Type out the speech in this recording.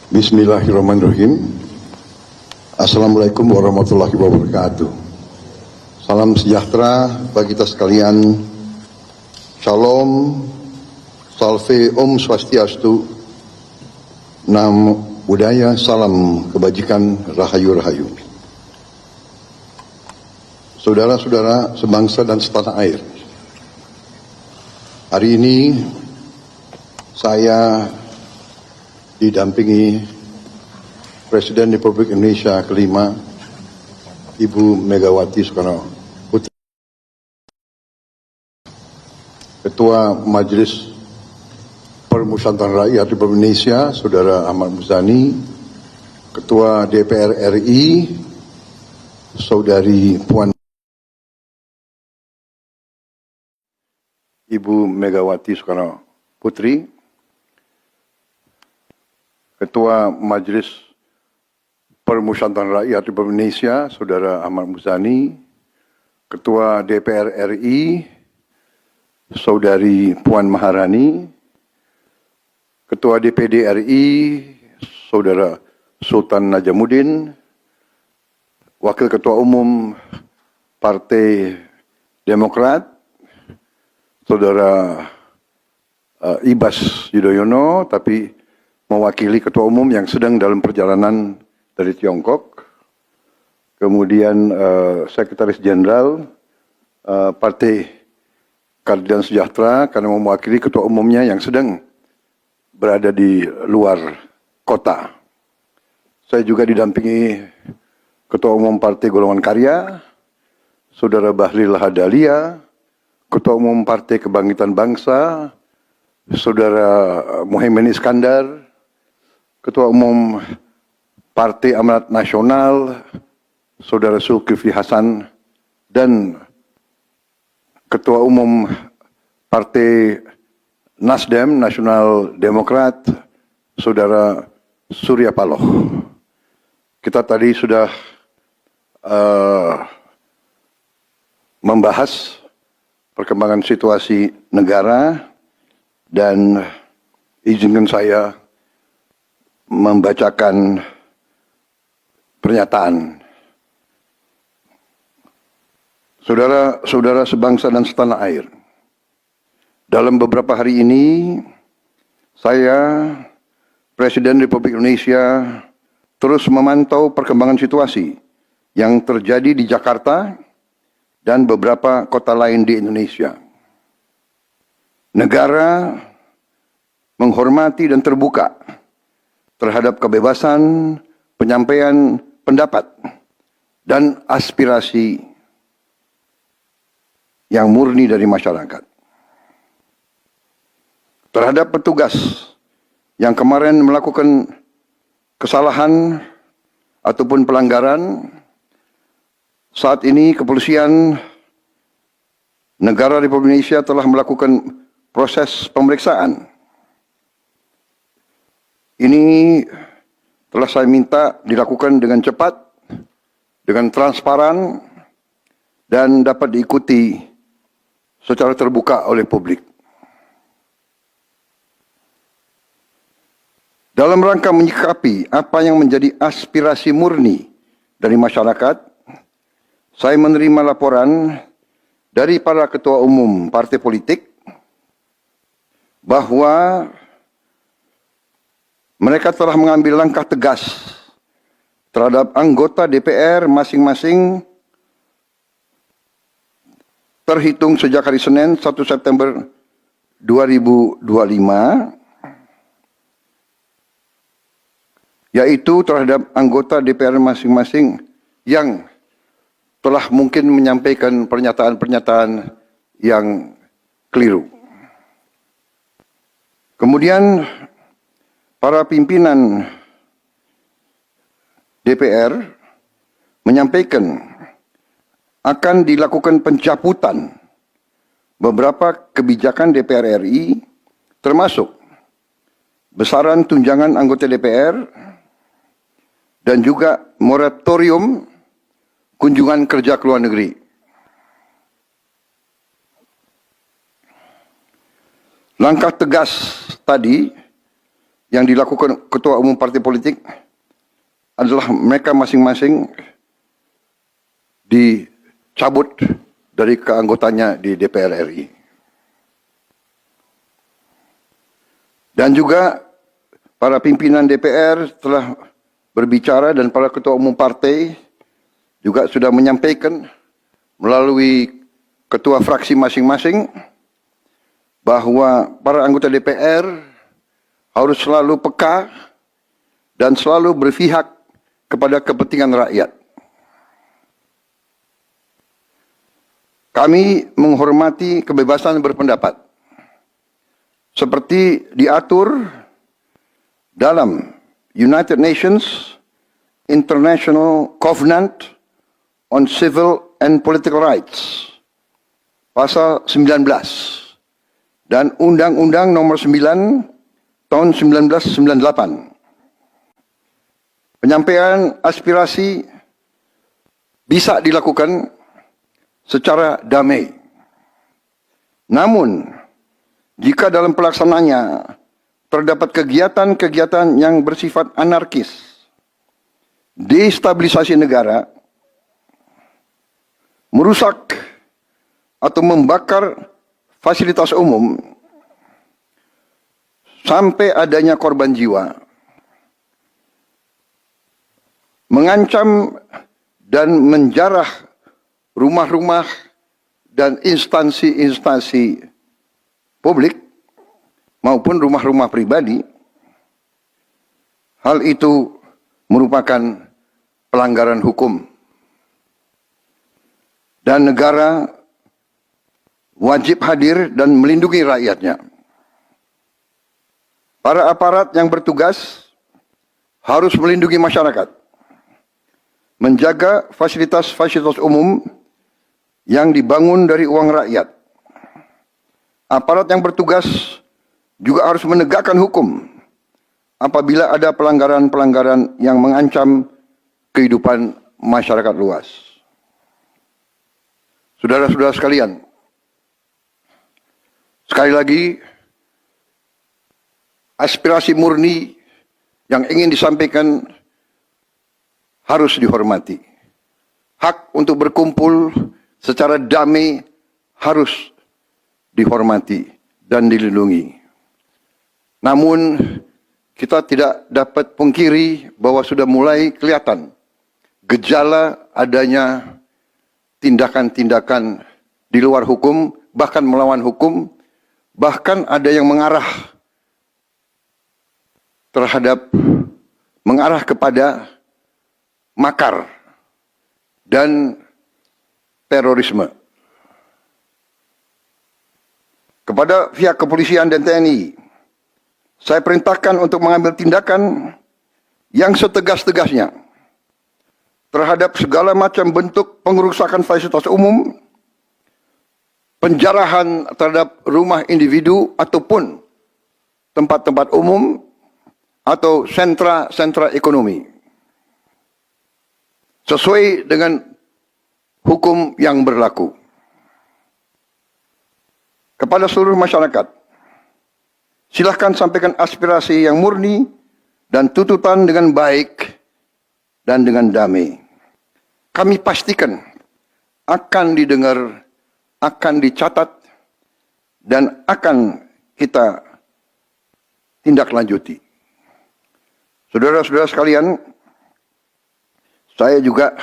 Bismillahirrahmanirrahim. Assalamualaikum warahmatullahi wabarakatuh. Salam sejahtera bagi kita sekalian. Shalom, salve, om swastiastu, namo buddhaya, salam kebajikan, rahayu-rahayu. Saudara-saudara sebangsa dan setanah air, hari ini saya didampingi Presiden Republik Indonesia kelima, Ibu Megawati Soekarno Putri, Ketua Majelis Permusyawaratan Rakyat Republik Indonesia, Saudara Ahmad Muzani, Ketua DPR RI, Saudari Puan Ibu Megawati Soekarno Putri, Ketua Majelis Permusyawaratan Rakyat Republik Indonesia, Saudara Ahmad Muzani, Ketua DPR RI, Saudari Puan Maharani, Ketua DPD RI, Saudara Sultan Najamuddin, Wakil Ketua Umum Partai Demokrat, Saudara Ibas Yudhoyono, tapi mewakili Ketua Umum yang sedang dalam perjalanan dari Tiongkok. Kemudian Sekretaris Jenderal Partai Keadilan Sejahtera karena mewakili Ketua Umumnya yang sedang berada di luar kota. Saya juga didampingi Ketua Umum Partai Golongan Karya, Saudara Bahlil Lahadalia, Ketua Umum Partai Kebangkitan Bangsa, Saudara Muhaimin Iskandar, Ketua Umum Partai Amanat Nasional, Saudara Zulkifli Hasan, dan Ketua Umum Partai Nasdem, Nasional Demokrat, Saudara Surya Paloh. Kita tadi sudah membahas perkembangan situasi negara dan izinkan saya membacakan pernyataan. Saudara-saudara sebangsa dan setanah air, dalam beberapa hari ini saya, Presiden Republik Indonesia, terus memantau perkembangan situasi yang terjadi di Jakarta dan beberapa kota lain di Indonesia. Negara menghormati dan terbuka terhadap kebebasan penyampaian pendapat dan aspirasi yang murni dari masyarakat. Terhadap petugas yang kemarin melakukan kesalahan ataupun pelanggaran, saat ini kepolisian negara Republik Indonesia telah melakukan proses pemeriksaan. Ini telah saya minta dilakukan dengan cepat, dengan transparan, dan dapat diikuti secara terbuka oleh publik. Dalam rangka menyikapi apa yang menjadi aspirasi murni dari masyarakat, saya menerima laporan dari para ketua umum partai politik bahwa mereka telah mengambil langkah tegas terhadap anggota DPR masing-masing terhitung sejak hari Senin 1 September 2025, yaitu terhadap anggota DPR masing-masing yang telah mungkin menyampaikan pernyataan-pernyataan yang keliru. Kemudian para pimpinan DPR menyampaikan akan dilakukan pencabutan beberapa kebijakan DPR RI, termasuk besaran tunjangan anggota DPR dan juga moratorium kunjungan kerja ke luar negeri. Langkah tegas tadi yang dilakukan ketua umum partai politik adalah mereka masing-masing dicabut dari keanggotanya di DPR RI. Dan juga para pimpinan DPR telah berbicara dan para ketua umum partai juga sudah menyampaikan melalui ketua fraksi masing-masing bahwa para anggota DPR harus selalu peka dan selalu berpihak kepada kepentingan rakyat. Kami menghormati kebebasan berpendapat seperti diatur dalam United Nations International Covenant on Civil and Political Rights pasal 19 dan Undang-Undang Nomor 9 tahun 1998. Penyampaian aspirasi bisa dilakukan secara damai. Namun, jika dalam pelaksananya terdapat kegiatan-kegiatan yang bersifat anarkis, destabilisasi negara, merusak atau membakar fasilitas umum, sampai adanya korban jiwa, mengancam dan menjarah rumah-rumah dan instansi-instansi publik maupun rumah-rumah pribadi, hal itu merupakan pelanggaran hukum. Dan negara wajib hadir dan melindungi rakyatnya. Para aparat yang bertugas harus melindungi masyarakat, menjaga fasilitas-fasilitas umum yang dibangun dari uang rakyat. Aparat yang bertugas juga harus menegakkan hukum apabila ada pelanggaran-pelanggaran yang mengancam kehidupan masyarakat luas. Saudara-saudara sekalian, sekali lagi, aspirasi murni yang ingin disampaikan harus dihormati. Hak untuk berkumpul secara damai harus dihormati dan dilindungi. Namun, kita tidak dapat pungkiri bahwa sudah mulai kelihatan gejala adanya tindakan-tindakan di luar hukum, bahkan melawan hukum, bahkan ada yang mengarah kepada makar dan terorisme. Kepada pihak kepolisian dan TNI, saya perintahkan untuk mengambil tindakan yang setegas-tegasnya terhadap segala macam bentuk pengerusakan fasilitas umum, penjarahan terhadap rumah individu ataupun tempat-tempat umum atau sentra-sentra ekonomi, sesuai dengan hukum yang berlaku. Kepada seluruh masyarakat, silahkan sampaikan aspirasi yang murni dan tuntutan dengan baik dan dengan damai. Kami pastikan akan didengar, akan dicatat, dan akan kita tindak lanjuti. Saudara-saudara sekalian, saya juga